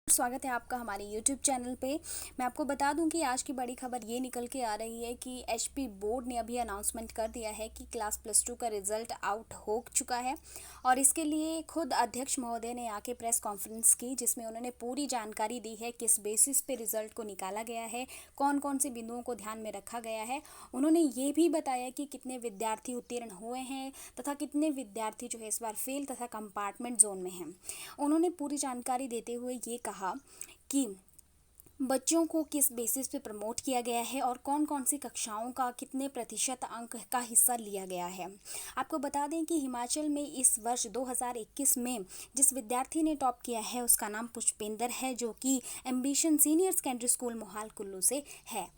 स्वागत है आपका हमारे YouTube चैनल पे। मैं आपको बता दूं कि आज की बड़ी खबर ये निकल के आ रही है कि एचपी बोर्ड ने अभी अनाउंसमेंट कर दिया है कि क्लास +2 का रिज़ल्ट आउट हो चुका है और इसके लिए खुद अध्यक्ष महोदय ने आके प्रेस कॉन्फ्रेंस की, जिसमें उन्होंने पूरी जानकारी दी है किस बेसिस पे रिज़ल्ट को निकाला गया है, कौन कौन से बिंदुओं को ध्यान में रखा गया है। उन्होंने ये भी बताया कि कितने विद्यार्थी उत्तीर्ण हुए हैं तथा कितने विद्यार्थी जो है इस बार फेल तथा कंपार्टमेंट जोन में हैं। उन्होंने पूरी जानकारी देते हुए ये कहा कि बच्चों को किस बेसिस पे प्रमोट किया गया है और कौन कौन सी कक्षाओं का कितने प्रतिशत अंक का हिस्सा लिया गया है। आपको बता दें कि हिमाचल में इस वर्ष 2021 में जिस विद्यार्थी ने टॉप किया है उसका नाम पुष्पेंद्र है, जो कि एम्बिशन सीनियर सेकेंडरी स्कूल मोहाल कुल्लू से है।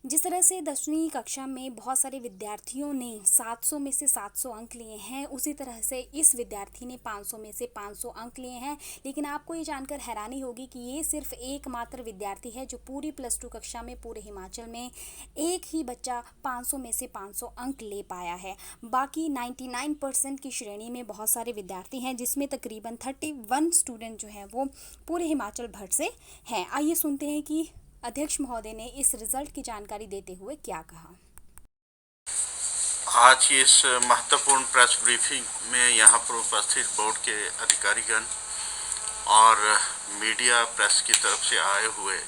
जिस तरह से 10वीं कक्षा में बहुत सारे विद्यार्थियों ने 700 में से 700 अंक लिए हैं, उसी तरह से इस विद्यार्थी ने 500 में से 500 अंक लिए हैं। लेकिन आपको ये जानकर हैरानी होगी कि ये सिर्फ एकमात्र विद्यार्थी है जो पूरी +2 कक्षा में पूरे हिमाचल में एक ही बच्चा 500 में से 500 अंक ले पाया है। बाकी 99% की श्रेणी में बहुत सारे विद्यार्थी हैं, जिसमें तकरीबन 31 स्टूडेंट जो हैं वो पूरे हिमाचल भर से हैं। आइए सुनते हैं कि अध्यक्ष महोदय ने इस रिजल्ट की जानकारी देते हुए क्या कहा। आज की इस महत्वपूर्ण प्रेस ब्रीफिंग में यहाँ पर उपस्थित बोर्ड के अधिकारीगण और मीडिया प्रेस की तरफ से आए हुए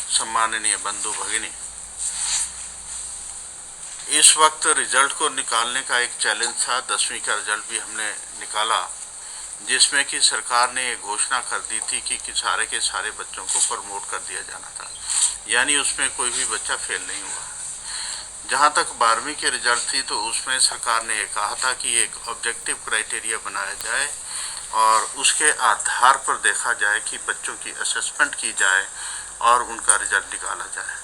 सम्माननीय बंधु भगिनी, इस वक्त रिजल्ट को निकालने का एक चैलेंज था। 10वीं का रिजल्ट भी हमने निकाला, जिसमें कि सरकार ने ये घोषणा कर दी थी कि सारे के सारे बच्चों को प्रमोट कर दिया जाना था, यानी उसमें कोई भी बच्चा फेल नहीं हुआ। जहाँ तक 12वीं के रिजल्ट थी तो उसमें सरकार ने ये कहा था कि एक ऑब्जेक्टिव क्राइटेरिया बनाया जाए और उसके आधार पर देखा जाए कि बच्चों की असेसमेंट की जाए और उनका रिजल्ट निकाला जाए।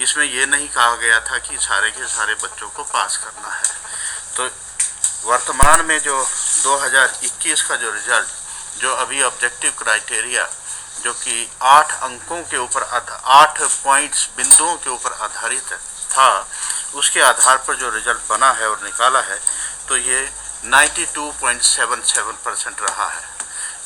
इसमें यह नहीं कहा गया था कि सारे के सारे बच्चों को पास करना है। तो वर्तमान में जो 2021 का जो रिजल्ट, जो अभी ऑब्जेक्टिव क्राइटेरिया जो कि 8 अंकों के ऊपर 8 पॉइंट्स बिंदुओं के ऊपर आधारित था, उसके आधार पर जो रिजल्ट बना है और निकाला है तो ये 92.77% रहा है।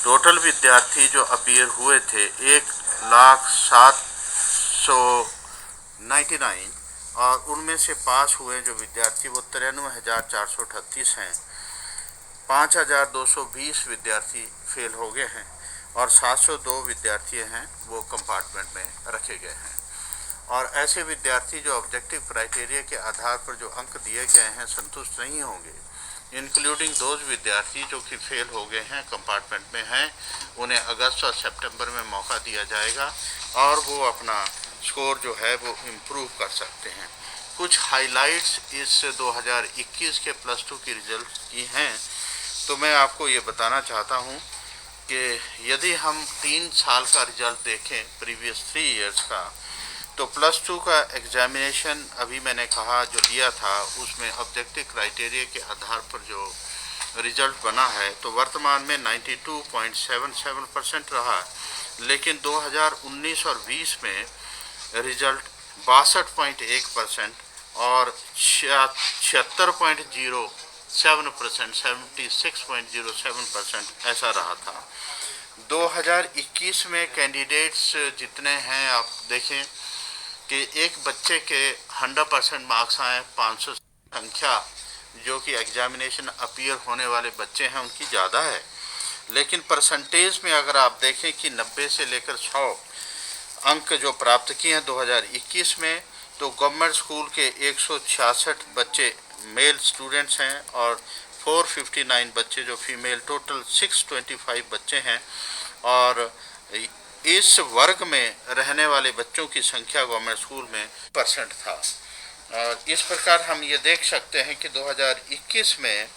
टोटल विद्यार्थी जो अपीयर हुए थे 1,07,99 और उनमें से पास हुए जो विद्यार्थी वो 93,438 हैं। 5,220 विद्यार्थी फेल हो गए हैं और 702 विद्यार्थी हैं वो कंपार्टमेंट में रखे गए हैं। और ऐसे विद्यार्थी जो ऑब्जेक्टिव क्राइटेरिया के आधार पर जो अंक दिए गए हैं संतुष्ट नहीं होंगे, इंक्लूडिंग दोज विद्यार्थी जो कि फेल हो गए हैं, कंपार्टमेंट में हैं, उन्हें अगस्त और सितंबर में मौका दिया जाएगा और वो अपना स्कोर जो है वो इम्प्रूव कर सकते हैं। कुछ हाइलाइट्स इस 2021 के +2 की रिजल्ट की हैं, तो मैं आपको ये बताना चाहता हूँ कि यदि हम 3 साल का रिजल्ट देखें, प्रीवियस 3 ईयर्स का, तो +2 का एग्जामिनेशन अभी मैंने कहा जो लिया था उसमें ऑब्जेक्टिव क्राइटेरिया के आधार पर जो रिजल्ट बना है तो वर्तमान में 92.77% रहा। लेकिन 2019 और 20 में रिजल्ट 62.1% और 76.07% 76.07% ऐसा रहा था। 2021 में कैंडिडेट्स जितने हैं आप देखें कि एक बच्चे के 100% मार्क्स आए, 500 संख्या जो कि एग्जामिनेशन अपीयर होने वाले बच्चे हैं उनकी ज़्यादा है। लेकिन परसेंटेज में अगर आप देखें कि 90 से लेकर 100 अंक जो प्राप्त किए हैं 2021 में, तो गवर्नमेंट स्कूल के 166 बच्चे मेल स्टूडेंट्स हैं और 459 बच्चे जो फीमेल, टोटल 625 बच्चे हैं। और इस वर्ग में रहने वाले बच्चों की संख्या गवर्नमेंट स्कूल में % था। और इस प्रकार हम ये देख सकते हैं कि 2021 में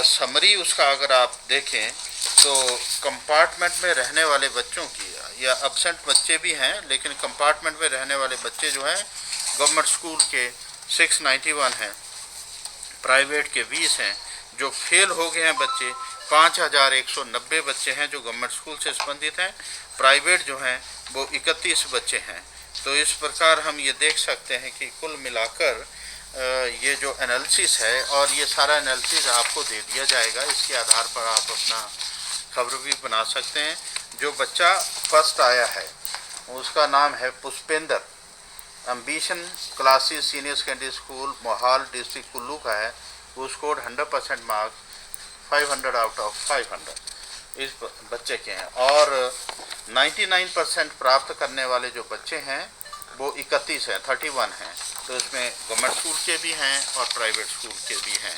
समरी उसका अगर आप देखें तो कंपार्टमेंट में रहने वाले बच्चों की, या एब्सेंट बच्चे भी हैं लेकिन कंपार्टमेंट में रहने वाले बच्चे जो हैं गवर्नमेंट स्कूल के 691 हैं, प्राइवेट के 20 हैं। जो फेल हो गए हैं बच्चे 5,190 बच्चे हैं जो गवर्नमेंट स्कूल से संबंधित हैं, प्राइवेट जो हैं वो 31 बच्चे हैं। तो इस प्रकार हम ये देख सकते हैं कि कुल मिलाकर ये जो एनालिसिस है, और ये सारा एनालिसिस आपको दे दिया जाएगा, इसके आधार पर आप अपना खबर भी बना सकते हैं। जो बच्चा फर्स्ट आया है उसका नाम है Pushpendra, ambition classes senior secondary school Mohal district Kullu का है। वो स्कोर्ड 100% मार्क्स, 500 आउट ऑफ 500 इस बच्चे के हैं। और 99% प्राप्त करने वाले जो बच्चे हैं वो 31 हैं, 31 हैं। तो इसमें गवर्नमेंट स्कूल के भी हैं और प्राइवेट स्कूल के भी हैं।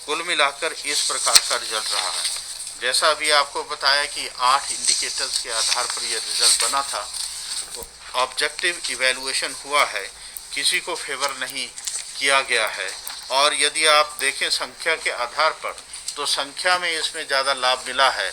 कुल मिलाकर इस प्रकार का रिजल्ट रहा है। जैसा अभी आपको बताया कि 8 इंडिकेटर्स के आधार पर यह रिजल्ट बना था। तो ऑब्जेक्टिव इवैल्यूएशन हुआ है, किसी को फेवर नहीं किया गया है। और यदि आप देखें संख्या के आधार पर, तो संख्या में इसमें ज़्यादा लाभ मिला है,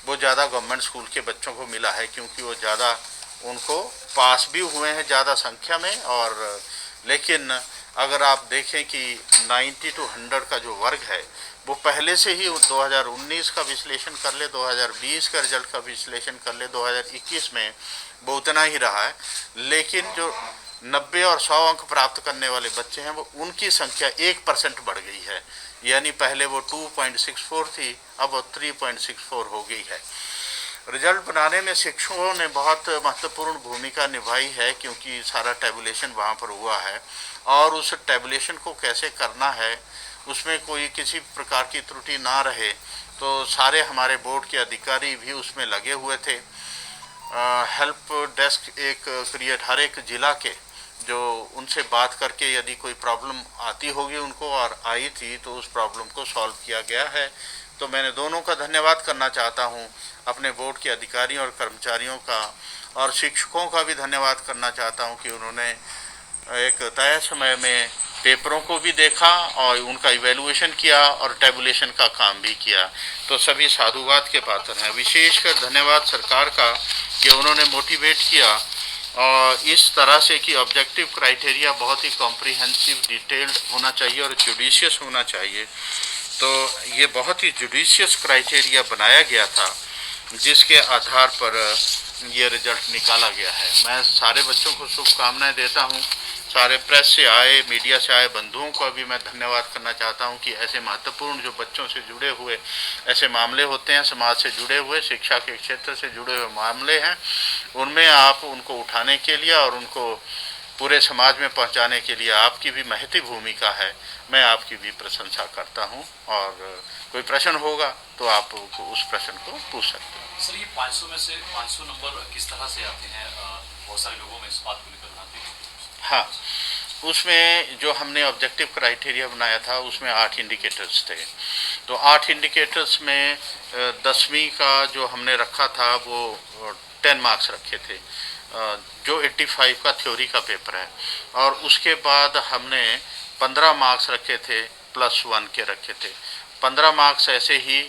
वो ज़्यादा गवर्नमेंट स्कूल के बच्चों को मिला है, क्योंकि वो ज़्यादा उनको पास भी हुए हैं ज़्यादा संख्या में। और लेकिन अगर आप देखें कि 90 to 100 का जो वर्ग है वो पहले से ही 2019 का विश्लेषण कर ले, 2020 का रिजल्ट का विश्लेषण कर ले, 2021 में वो उतना ही रहा है। लेकिन जो 90 और 100 अंक प्राप्त करने वाले बच्चे हैं वो उनकी संख्या 1% बढ़ गई है। यानी पहले वो 2.64 थी, अब वो 3.64 हो गई है। रिजल्ट बनाने में शिक्षकों ने बहुत महत्वपूर्ण भूमिका निभाई है, क्योंकि सारा टैबुलेशन वहाँ पर हुआ है। और उस टैबुलेशन को कैसे करना है, उसमें कोई किसी प्रकार की त्रुटि ना रहे, तो सारे हमारे बोर्ड के अधिकारी भी उसमें लगे हुए थे। हेल्प डेस्क एक क्रिएट, हर एक ज़िला के जो उनसे बात करके यदि कोई प्रॉब्लम आती होगी उनको, और आई थी, तो उस प्रॉब्लम को सॉल्व किया गया है। तो मैंने दोनों का धन्यवाद करना चाहता हूं, अपने बोर्ड के अधिकारियों और कर्मचारियों का, और शिक्षकों का भी धन्यवाद करना चाहता हूं कि उन्होंने एक तय समय में पेपरों को भी देखा और उनका इवैल्यूएशन किया और टैबुलेशन का काम भी किया। तो सभी साधुवाद के पात्र हैं। विशेषकर धन्यवाद सरकार का कि उन्होंने मोटिवेट किया और इस तरह से कि ऑब्जेक्टिव क्राइटेरिया बहुत ही कॉम्प्रिहेंसिव, डिटेल्ड होना चाहिए और जुडिशियस होना चाहिए। तो ये बहुत ही जुडिशियस क्राइटेरिया बनाया गया था, जिसके आधार पर ये रिजल्ट निकाला गया है। मैं सारे बच्चों को शुभकामनाएं देता हूं। सारे प्रेस से आए, मीडिया से आए बंधुओं का भी मैं धन्यवाद करना चाहता हूं कि ऐसे महत्वपूर्ण जो बच्चों से जुड़े हुए ऐसे मामले होते हैं, समाज से जुड़े हुए, शिक्षा के क्षेत्र से जुड़े हुए मामले हैं, उनमें आप उनको उठाने के लिए और उनको पूरे समाज में पहुंचाने के लिए आपकी भी महती भूमिका है। मैं आपकी भी प्रशंसा करता हूं। और कोई प्रश्न होगा तो आप उस प्रश्न को पूछ सकते हैं। सर, ये 500 में से 500 नंबर किस तरह से आते हैं? बहुत सारे लोगों में इस बात को लेकर आते हैं। हाँ, उसमें जो हमने ऑब्जेक्टिव क्राइटेरिया बनाया था उसमें 8 इंडिकेटर्स थे। तो 8 इंडिकेटर्स में 10वीं का जो हमने रखा था वो 10 मार्क्स रखे थे, जो 85 का थ्योरी का पेपर है। और उसके बाद हमने 15 मार्क्स रखे थे, +1 के रखे थे। 15 मार्क्स ऐसे ही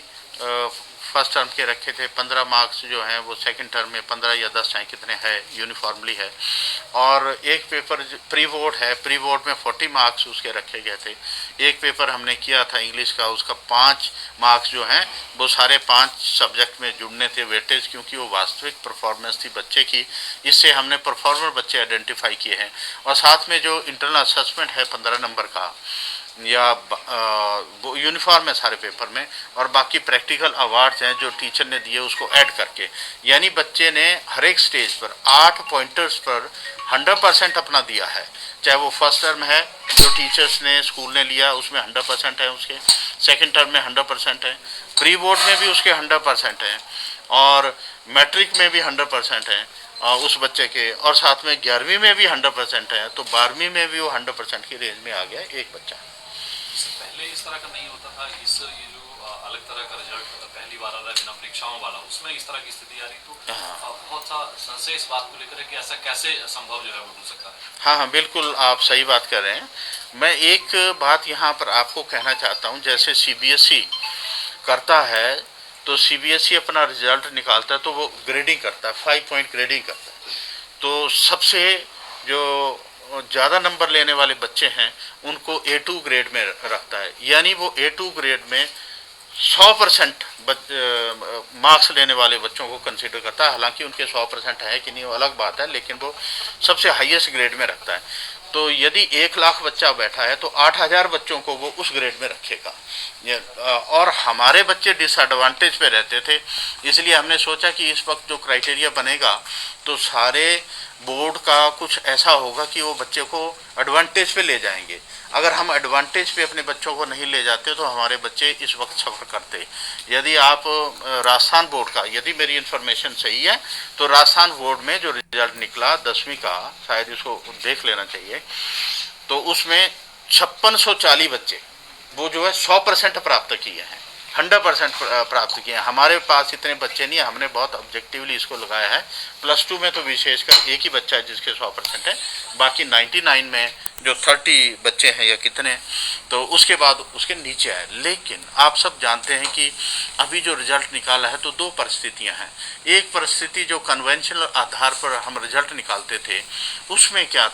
फर्स्ट टर्म के रखे थे। 15 मार्क्स जो हैं वो सेकंड टर्म में 15 या 10 चाहे कितने है, यूनिफॉर्मली है। और एक पेपर प्री बोर्ड है, प्री बोर्ड में 40 मार्क्स उसके रखे गए थे। एक पेपर हमने किया था इंग्लिश का, उसका 5 मार्क्स जो हैं वो सारे 5 सब्जेक्ट में जुड़ने थे वेटेज, क्योंकि वो वास्तविक परफॉर्मेंस थी बच्चे की। इससे हमने परफॉर्मर बच्चे आइडेंटिफाई किए हैं। और साथ में जो इंटरनल असेसमेंट है 15 नंबर का, या वो यूनिफॉर्म है सारे पेपर में, और बाकी प्रैक्टिकल अवार्ड्स हैं जो टीचर ने दिए उसको ऐड करके। यानी बच्चे ने हर एक स्टेज पर 8 पॉइंटर्स पर 100% अपना दिया है। चाहे वो फर्स्ट टर्म है जो टीचर्स ने स्कूल ने लिया उसमें 100% है उसके, सेकंड टर्म में 100% है, प्री बोर्ड में भी उसके 100% है, और मैट्रिक में भी 100% है उस बच्चे के, और साथ में 11वीं में भी 100% है। तो 12वीं में भी वो 100% की रेंज में आ गया एक बच्चा। पहले इस तरह का नहीं होता था। ये जो अलग तरह का रिजल्ट पहली बार आ रहा है बिना परीक्षाओं वाला, उसमें इस तरह की स्थिति आ रही, तो बहुत सा संशय इस बात को लेकर है कि ऐसा कैसे संभव जो है वो हो सकता है। हाँ हाँ, बिल्कुल आप सही बात कर रहे हैं। मैं एक बात यहाँ पर आपको कहना चाहता हूँ, जैसे CBSE करता है तो CBSE अपना रिजल्ट निकालता है तो वो ग्रेडिंग करता है, 5 पॉइंट ग्रेडिंग करता है। तो सबसे जो ज़्यादा नंबर लेने वाले बच्चे हैं उनको A2 ग्रेड में रखता है। यानी वो A2 ग्रेड में 100% मार्क्स लेने वाले बच्चों को कंसिडर करता है। हालांकि उनके 100% है कि नहीं वो अलग बात है, लेकिन वो सबसे हाईएस्ट ग्रेड में रखता है। तो यदि 1 लाख बच्चा बैठा है तो 8,000 बच्चों को वो उस ग्रेड में रखेगा। और हमारे बच्चे डिसएडवांटेज पे रहते थे, इसलिए हमने सोचा कि इस वक्त जो क्राइटेरिया बनेगा तो सारे बोर्ड का कुछ ऐसा होगा कि वो बच्चे को एडवांटेज पे ले जाएंगे। अगर हम एडवांटेज पे अपने बच्चों को नहीं ले जाते तो हमारे बच्चे इस वक्त सफ़र करते। यदि आप राजस्थान बोर्ड का, यदि मेरी इन्फॉर्मेशन सही है तो राजस्थान बोर्ड में जो रिजल्ट निकला 10वीं का, शायद इसको देख लेना चाहिए, तो उसमें 5640 बच्चे वो जो है 100% प्राप्त किए हैं, 100% प्राप्त किए हैं। हमारे पास इतने बच्चे नहीं है, हमने बहुत ऑब्जेक्टिवली इसको लगाया है। +2 में तो विशेषकर एक ही बच्चा है जिसके 100% है, बाकी 99 में जो 30 बच्चे हैं या कितने, तो उसके बाद उसके नीचे है। लेकिन आप सब जानते हैं कि अभी जो रिजल्ट निकाला है तो 2 परिस्थितियां हैं। एक परिस्थिति जो कन्वेंशनल आधार पर हम रिजल्ट निकालते थे उसमें क्या